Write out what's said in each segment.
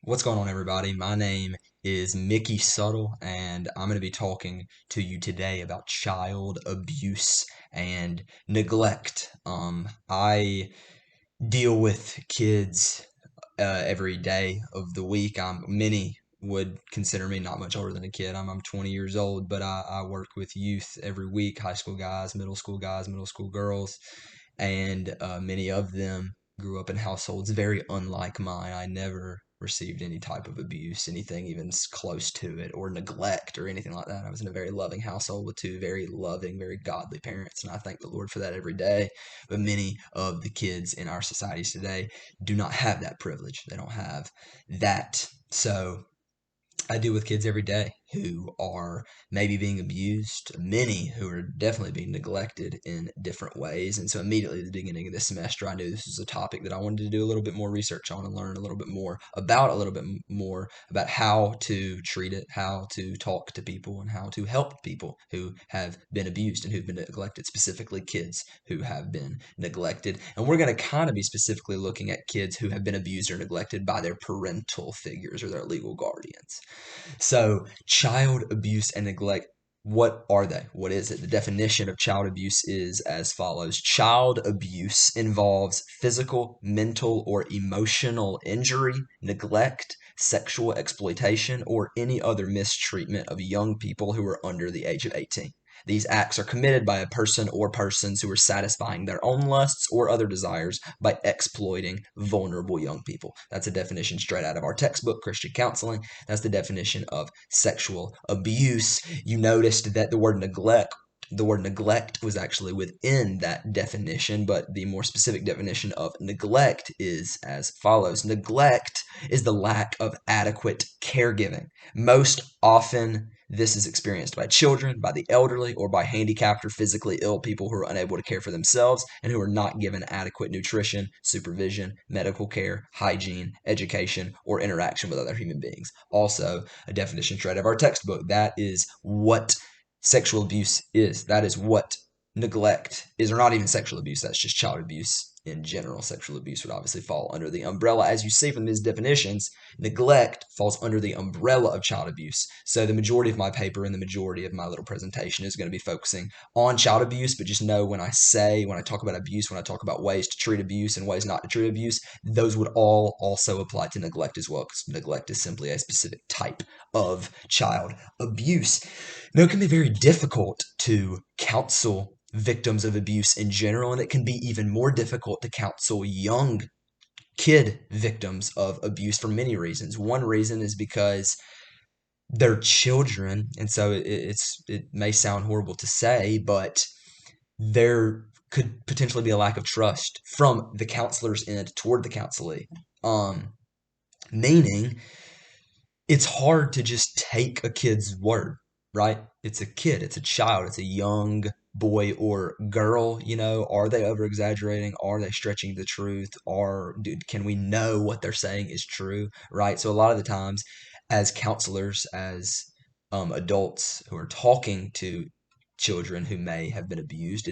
What's going on, everybody? My name is Mickey Tuttle, and I'm going to be talking to you today about child abuse and neglect. I deal with kids every day of the week. Many would consider me not much older than a kid. I'm 20 years old, but I work with youth every week, high school guys, middle school girls, and many of them grew up in households very unlike mine. I never received any type of abuse, anything even close to it, or neglect, or anything like that. I was in a very loving household with two very loving, very godly parents, and I thank the Lord for that every day. But many of the kids in our societies today do not have that privilege. They don't have that. So I deal with kids every day who are maybe being abused, many who are definitely being neglected in different ways. And so immediately at the beginning of this semester, I knew this was a topic that I wanted to do a little bit more research on and learn a little bit more about how to treat it, how to talk to people, and how to help people who have been abused and who've been neglected, specifically kids who have been neglected. And we're going to kind of be specifically looking at kids who have been abused or neglected by their parental figures or their legal guardians. So, child abuse and neglect, what are they? What is it? The definition of child abuse is as follows. Child abuse involves physical, mental, or emotional injury, neglect, sexual exploitation, or any other mistreatment of young people who are under the age of 18. These acts are committed by a person or persons who are satisfying their own lusts or other desires by exploiting vulnerable young people. That's a definition straight out of our textbook, Christian Counseling. That's the definition of sexual abuse. You noticed that the word neglect was actually within that definition, but the more specific definition of neglect is as follows. Neglect is the lack of adequate caregiving. Most often, this is experienced by children, by the elderly, or by handicapped or physically ill people who are unable to care for themselves and who are not given adequate nutrition, supervision, medical care, hygiene, education, or interaction with other human beings. Also, a definition straight out of our textbook. That is what sexual abuse is. That is what neglect is, or not even sexual abuse. That's just child abuse in general. Sexual abuse would obviously fall under the umbrella. As you see from these definitions, neglect falls under the umbrella of child abuse. So the majority of my paper and the majority of my little presentation is going to be focusing on child abuse, but just know when I talk about abuse, when I talk about ways to treat abuse and ways not to treat abuse, those would all also apply to neglect as well, because neglect is simply a specific type of child abuse. Now, it can be very difficult to counsel victims of abuse in general, and it can be even more difficult to counsel young kid victims of abuse for many reasons. One reason is because they're children, and so it may sound horrible to say, but there could potentially be a lack of trust from the counselor's end toward the counselee. Meaning it's hard to just take a kid's word, right? It's a kid, it's a child, it's a young boy or girl. Are they over exaggerating? Are they stretching the truth? Can we know what they're saying is true, right? So a lot of the times, as counselors, as adults who are talking to children who may have been abused,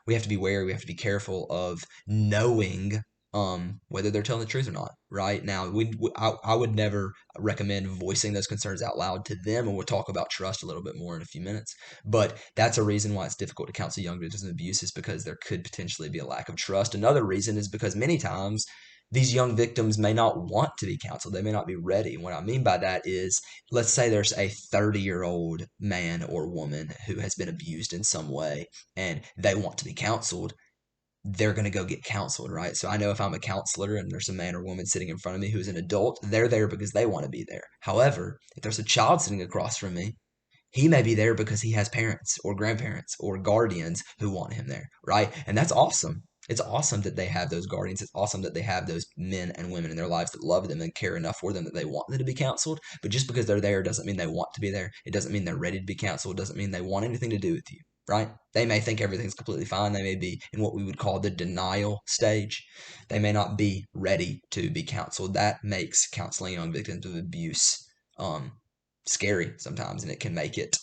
we have to be wary, we have to be careful of knowing whether they're telling the truth or not. Right now, I would never recommend voicing those concerns out loud to them, and we'll talk about trust a little bit more in a few minutes. But that's a reason why it's difficult to counsel young victims of abuse, is because there could potentially be a lack of trust. Another reason is because many times these young victims may not want to be counseled. They may not be ready. And what I mean by that is, let's say there's a 30-year-old man or woman who has been abused in some way and they want to be counseled. They're going to go get counseled, right? So I know if I'm a counselor and there's a man or woman sitting in front of me who's an adult, they're there because they want to be there. However, if there's a child sitting across from me, he may be there because he has parents or grandparents or guardians who want him there, right? And that's awesome. It's awesome that they have those guardians. It's awesome that they have those men and women in their lives that love them and care enough for them that they want them to be counseled. But just because they're there doesn't mean they want to be there. It doesn't mean they're ready to be counseled. It doesn't mean they want anything to do with you, right? They may think everything's completely fine. They may be in what we would call the denial stage. They may not be ready to be counseled. That makes counseling young victims of abuse scary sometimes, and it can make it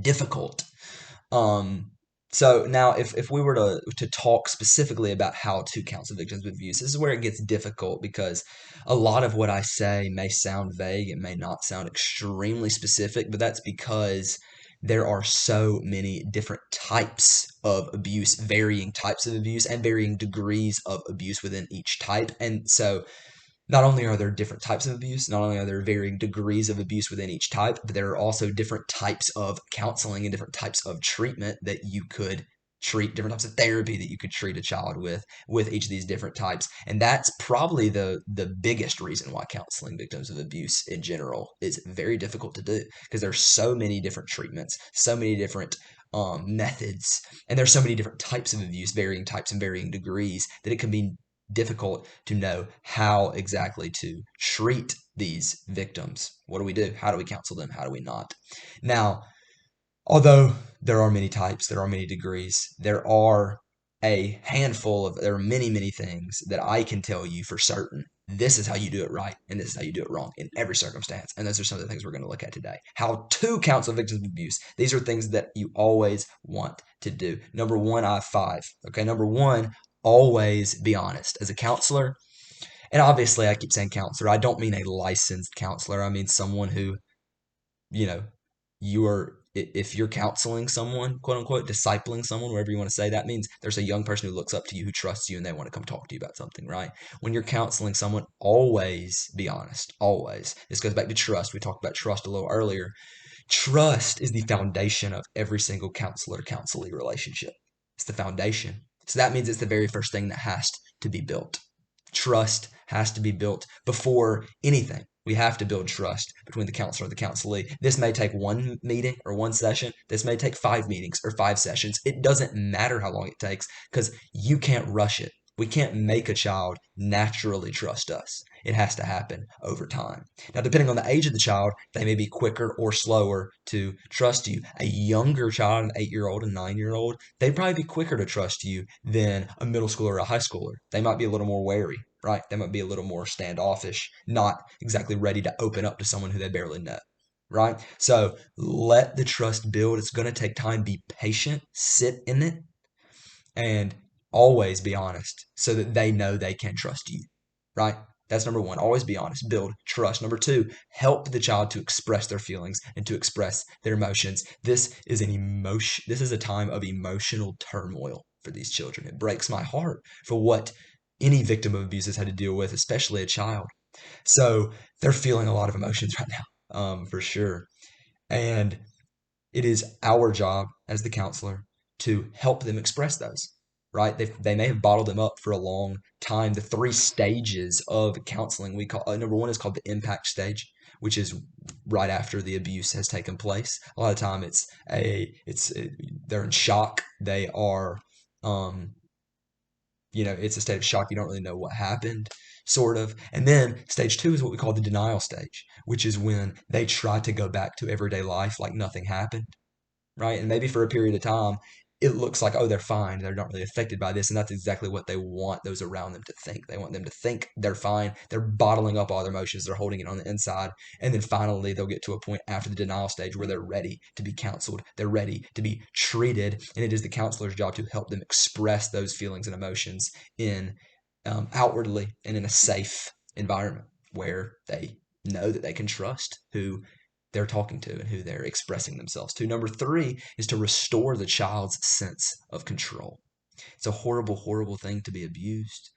difficult. Um, So now, if we were to talk specifically about how to counsel victims of abuse, this is where it gets difficult because a lot of what I say may sound vague. It may not sound extremely specific, but that's because there are so many different types of abuse, varying types of abuse, and varying degrees of abuse within each type. And so not only are there different types of abuse, not only are there varying degrees of abuse within each type, but there are also different types of counseling and different types of treatment that you could treat, different types of therapy that you could treat a child with each of these different types. And that's probably the biggest reason why counseling victims of abuse in general is very difficult to do because there's so many different treatments, so many different methods, and there's so many different types of abuse, varying types and varying degrees, that it can be difficult to know how exactly to treat these victims. What do we do? How do we counsel them? How do we not? Now, although there are many types, there are many degrees, there are many, many things that I can tell you for certain. This is how you do it right, and this is how you do it wrong in every circumstance. And those are some of the things we're going to look at today. How to counsel victims of abuse. These are things that you always want to do. Number one, I have five. Okay, number one, always be honest. As a counselor, and obviously I keep saying counselor, I don't mean a licensed counselor. I mean someone who, you know, if you're counseling someone, quote unquote, discipling someone, whatever you want to say, that means there's a young person who looks up to you, who trusts you, and they want to come talk to you about something, right? When you're counseling someone, always be honest. Always. This goes back to trust. We talked about trust a little earlier. Trust is the foundation of every single counselor counselee relationship. It's the foundation. So that means it's the very first thing that has to be built. Trust has to be built before anything. We have to build trust between the counselor and the counselee. This may take one meeting or one session. This may take 5 meetings or 5 sessions. It doesn't matter how long it takes because you can't rush it. We can't make a child naturally trust us. It has to happen over time. Now, depending on the age of the child, they may be quicker or slower to trust you. A younger child, an 8-year-old, a 9-year-old, they'd probably be quicker to trust you than a middle schooler or a high schooler. They might be a little more wary, right? They might be a little more standoffish, not exactly ready to open up to someone who they barely know, right? So let the trust build. It's going to take time. Be patient, sit in it, and always be honest so that they know they can trust you, right? That's number one. Always be honest. Build trust. Number two, help the child to express their feelings and to express their emotions. This is an emotion. This is a time of emotional turmoil for these children. It breaks my heart for what any victim of abuse has had to deal with, especially a child. So they're feeling a lot of emotions right now, for sure. And it is our job as the counselor to help them express those, right? They may have bottled them up for a long time. The 3 stages of counseling we call number one is called the impact stage, which is right after the abuse has taken place. A lot of time they're in shock. They are, um, it's a state of shock. You don't really know what happened, sort of. And then stage two is what we call the denial stage, which is when they try to go back to everyday life like nothing happened, right? And maybe for a period of time, it looks like, oh, they're fine. They're not really affected by this. And that's exactly what they want those around them to think. They want them to think they're fine. They're bottling up all their emotions. They're holding it on the inside. And then finally, they'll get to a point after the denial stage where they're ready to be counseled. They're ready to be treated. And it is the counselor's job to help them express those feelings and emotions in outwardly and in a safe environment where they know that they can trust who they're talking to and who they're expressing themselves to. Number three is to restore the child's sense of control. It's a horrible, horrible thing to be abused.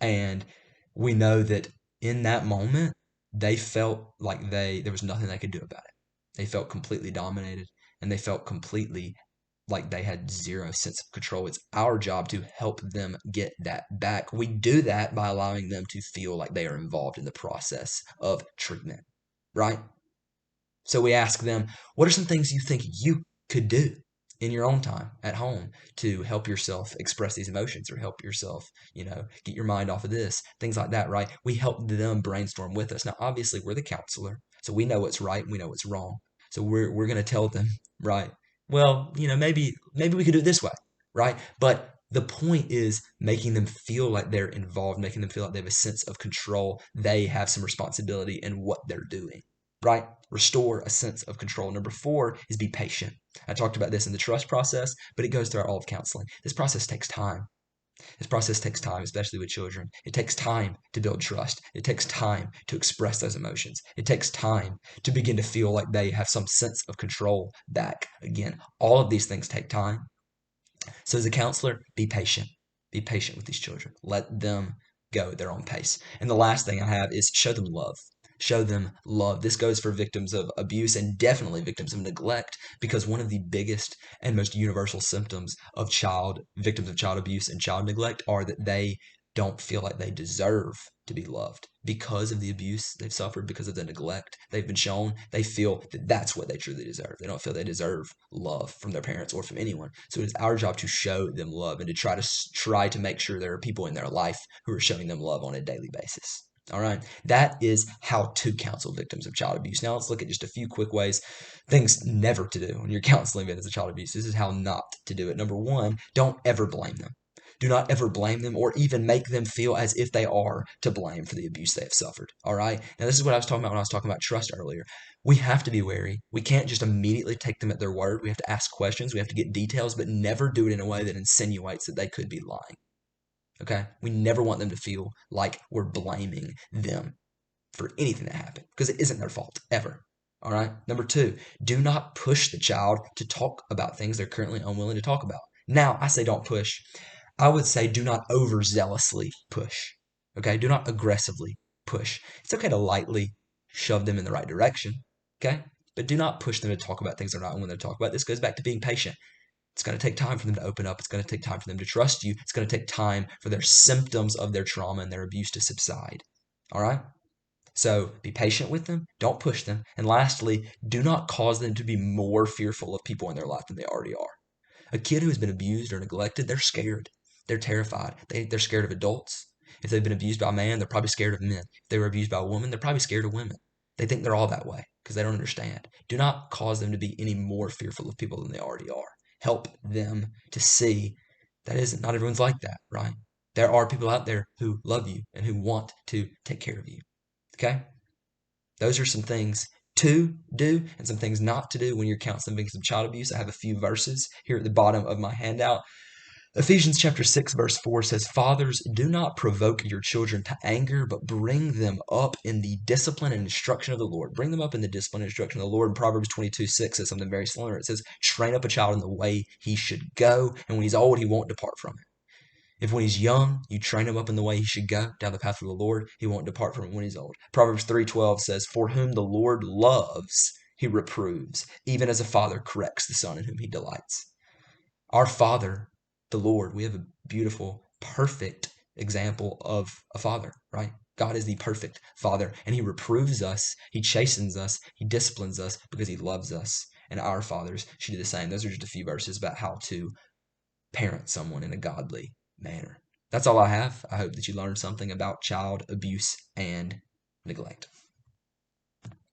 And we know that in that moment, they felt like there was nothing they could do about it. They felt completely dominated and they felt completely like they had zero sense of control. It's our job to help them get that back. We do that by allowing them to feel like they are involved in the process of treatment, right? So we ask them, what are some things you think you could do in your own time at home to help yourself express these emotions or help yourself, get your mind off of this, things like that, right? We help them brainstorm with us. Now, obviously, we're the counselor, so we know what's right and we know what's wrong. So we're going to tell them, right? Well, maybe we could do it this way, right? But the point is making them feel like they're involved, making them feel like they have a sense of control. They have some responsibility in what they're doing. right? Restore a sense of control. Number 4 is be patient. I talked about this in the trust process, but it goes throughout all of counseling. This process takes time. This process takes time, especially with children. It takes time to build trust. It takes time to express those emotions. It takes time to begin to feel like they have some sense of control back again. All of these things take time. So as a counselor, be patient. Be patient with these children. Let them go at their own pace. And the last thing I have is show them love. Show them love. This goes for victims of abuse and definitely victims of neglect, because one of the biggest and most universal symptoms of victims of child abuse and child neglect are that they don't feel like they deserve to be loved because of the abuse they've suffered, because of the neglect they've been shown. They feel that that's what they truly deserve. They don't feel they deserve love from their parents or from anyone. So it is our job to show them love and to try to make sure there are people in their life who are showing them love on a daily basis. All right, that is how to counsel victims of child abuse. Now let's look at just a few quick ways, things never to do when you're counseling victims of child abuse. This is how not to do it. Number 1, don't ever blame them. Do not ever blame them or even make them feel as if they are to blame for the abuse they have suffered. All right. Now, this is what I was talking about when I was talking about trust earlier. We have to be wary. We can't just immediately take them at their word. We have to ask questions. We have to get details, but never do it in a way that insinuates that they could be lying. Okay. We never want them to feel like we're blaming them for anything that happened, because it isn't their fault ever. All right. Number 2, do not push the child to talk about things they're currently unwilling to talk about. Now, I say don't push. I would say do not overzealously push. Okay? Do not aggressively push. It's okay to lightly shove them in the right direction. Okay? But do not push them to talk about things they're not willing to talk about. This goes back to being patient. It's going to take time for them to open up. It's going to take time for them to trust you. It's going to take time for their symptoms of their trauma and their abuse to subside. All right? So be patient with them. Don't push them. And lastly, do not cause them to be more fearful of people in their life than they already are. A kid who's been abused or neglected, they're scared. They're terrified. They're scared of adults. If they've been abused by a man, they're probably scared of men. If they were abused by a woman, they're probably scared of women. They think they're all that way because they don't understand. Do not cause them to be any more fearful of people than they already are. Help them to see that isn't, not everyone's like that, right? There are people out there who love you and who want to take care of you. Okay? Those are some things to do and some things not to do when you're counseling victims of child abuse. I have a few verses here at the bottom of my handout. Ephesians chapter 6 verse 4 says, "Fathers, do not provoke your children to anger, but bring them up in the discipline and instruction of the Lord." Bring them up in the discipline and instruction of the Lord. And Proverbs 22:6 says something very similar. It says, "Train up a child in the way he should go, and when he's old, he won't depart from it." If when he's young, you train him up in the way he should go, down the path of the Lord, he won't depart from it when he's old. Proverbs 3:12 says, "For whom the Lord loves, he reproves, even as a father corrects the son in whom he delights." Our Father, the Lord, we have a beautiful, perfect example of a father, right? God is the perfect father, and he reproves us, he chastens us, he disciplines us because he loves us. And our fathers should do the same. Those are just a few verses about how to parent someone in a godly manner. That's all I have. I hope that you learned something about child abuse and neglect.